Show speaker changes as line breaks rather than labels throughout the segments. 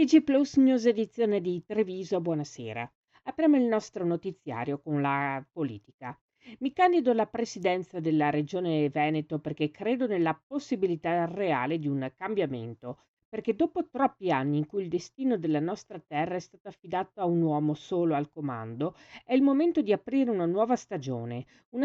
TG Plus News edizione di Treviso, buonasera. Apriamo il nostro notiziario con la politica. Mi candido alla presidenza della Regione Veneto perché credo nella possibilità reale di un cambiamento, perché dopo troppi anni in cui il destino della nostra terra è stato affidato a un uomo solo al comando, è il momento di aprire una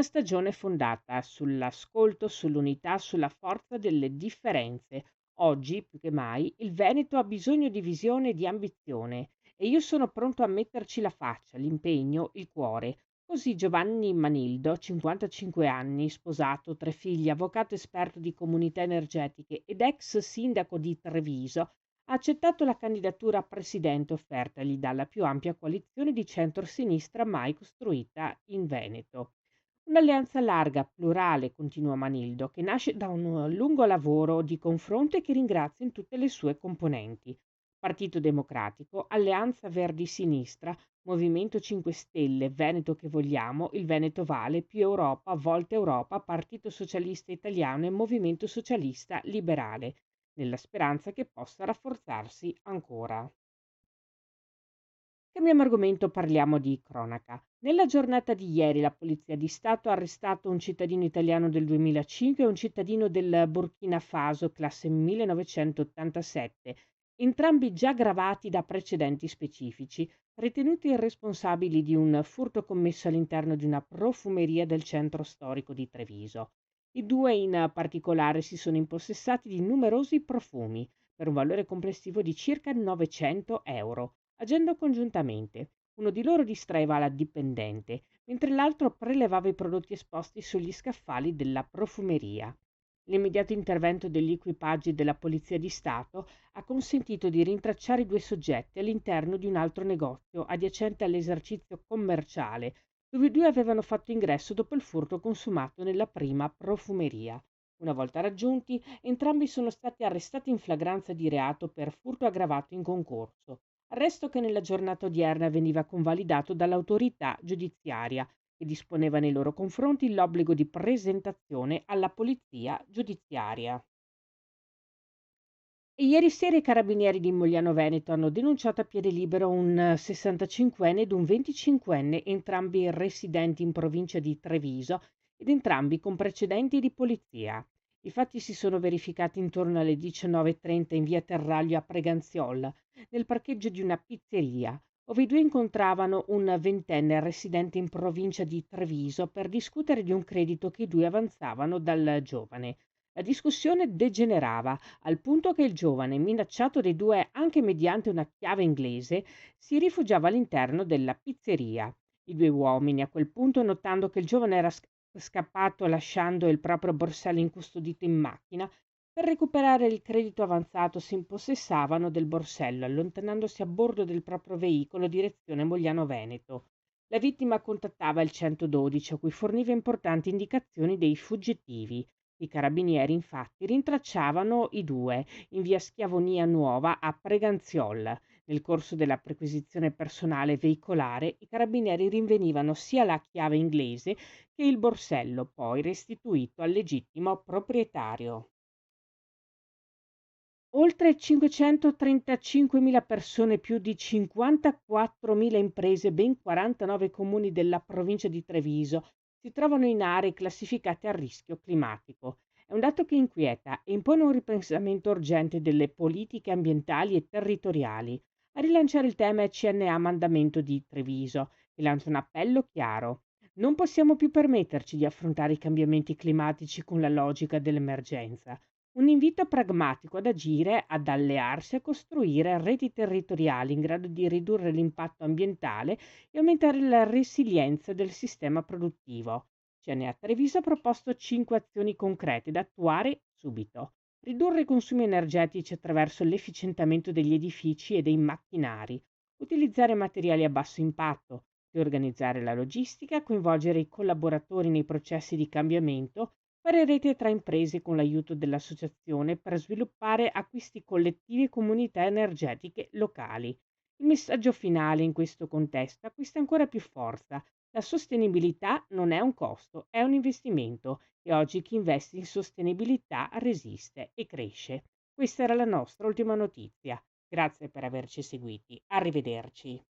stagione fondata sull'ascolto, sull'unità, sulla forza delle differenze. Oggi, più che mai, il Veneto ha bisogno di visione e di ambizione e io sono pronto a metterci la faccia, l'impegno, il cuore. Così Giovanni Manildo, 55 anni, sposato, 3 figli, avvocato esperto di comunità energetiche ed ex sindaco di Treviso, ha accettato la candidatura a presidente offertagli dalla più ampia coalizione di centrosinistra mai costruita in Veneto. Un'alleanza larga, plurale, continua Manildo, che nasce da un lungo lavoro di confronto e che ringrazio in tutte le sue componenti. Partito Democratico, Alleanza Verdi-Sinistra, Movimento 5 Stelle, Veneto che vogliamo, il Veneto Vale, più Europa, Volta Europa, Partito Socialista Italiano e Movimento Socialista Liberale, nella speranza che possa rafforzarsi ancora. Cambiamo argomento, parliamo di cronaca. Nella giornata di ieri la Polizia di Stato ha arrestato un cittadino italiano del 2005 e un cittadino del Burkina Faso, classe 1987, entrambi già gravati da precedenti specifici, ritenuti responsabili di un furto commesso all'interno di una profumeria del centro storico di Treviso. I due in particolare si sono impossessati di numerosi profumi, per un valore complessivo di circa 900 euro. Agendo congiuntamente, uno di loro distraeva la dipendente, mentre l'altro prelevava i prodotti esposti sugli scaffali della profumeria. L'immediato intervento degli equipaggi della Polizia di Stato ha consentito di rintracciare i due soggetti all'interno di un altro negozio adiacente all'esercizio commerciale, dove i due avevano fatto ingresso dopo il furto consumato nella prima profumeria. Una volta raggiunti, entrambi sono stati arrestati in flagranza di reato per furto aggravato in concorso. Arresto che nella giornata odierna veniva convalidato dall'autorità giudiziaria, che disponeva nei loro confronti l'obbligo di presentazione alla polizia giudiziaria. E ieri sera i carabinieri di Mogliano Veneto hanno denunciato a piede libero un 65enne ed un 25enne, entrambi residenti in provincia di Treviso ed entrambi con precedenti di polizia. I fatti si sono verificati intorno alle 19:30 in via Terraglio a Preganziola, nel parcheggio di una pizzeria, ove i due incontravano un ventenne residente in provincia di Treviso per discutere di un credito che i due avanzavano dal giovane. La discussione degenerava al punto che il giovane, minacciato dai due anche mediante una chiave inglese, si rifugiava all'interno della pizzeria. I due uomini, a quel punto, notando che il giovane era scappato lasciando il proprio borsello incustodito in macchina, per recuperare il credito avanzato si impossessavano del borsello, allontanandosi a bordo del proprio veicolo direzione Mogliano Veneto. La vittima contattava il 112, a cui forniva importanti indicazioni dei fuggitivi. I carabinieri infatti rintracciavano i due in via Schiavonia Nuova a Preganziola. Nel corso della perquisizione personale e veicolare i carabinieri rinvenivano sia la chiave inglese che il borsello, poi restituito al legittimo proprietario. Oltre 535.000 persone, più di 54.000 imprese, ben 49 comuni della provincia di Treviso si trovano in aree classificate a rischio climatico. È un dato che inquieta e impone un ripensamento urgente delle politiche ambientali e territoriali. A rilanciare il tema è CNA Mandamento di Treviso, che lancia un appello chiaro. Non possiamo più permetterci di affrontare i cambiamenti climatici con la logica dell'emergenza. Un invito pragmatico ad agire, ad allearsi e a costruire reti territoriali in grado di ridurre l'impatto ambientale e aumentare la resilienza del sistema produttivo. CNA Treviso ha proposto 5 azioni concrete da attuare subito. Ridurre i consumi energetici attraverso l'efficientamento degli edifici e dei macchinari, utilizzare materiali a basso impatto, riorganizzare la logistica, coinvolgere i collaboratori nei processi di cambiamento, fare rete tra imprese con l'aiuto dell'associazione per sviluppare acquisti collettivi e comunità energetiche locali. Il messaggio finale in questo contesto acquista ancora più forza. La sostenibilità non è un costo, è un investimento e oggi chi investe in sostenibilità resiste e cresce. Questa era la nostra ultima notizia. Grazie per averci seguiti. Arrivederci.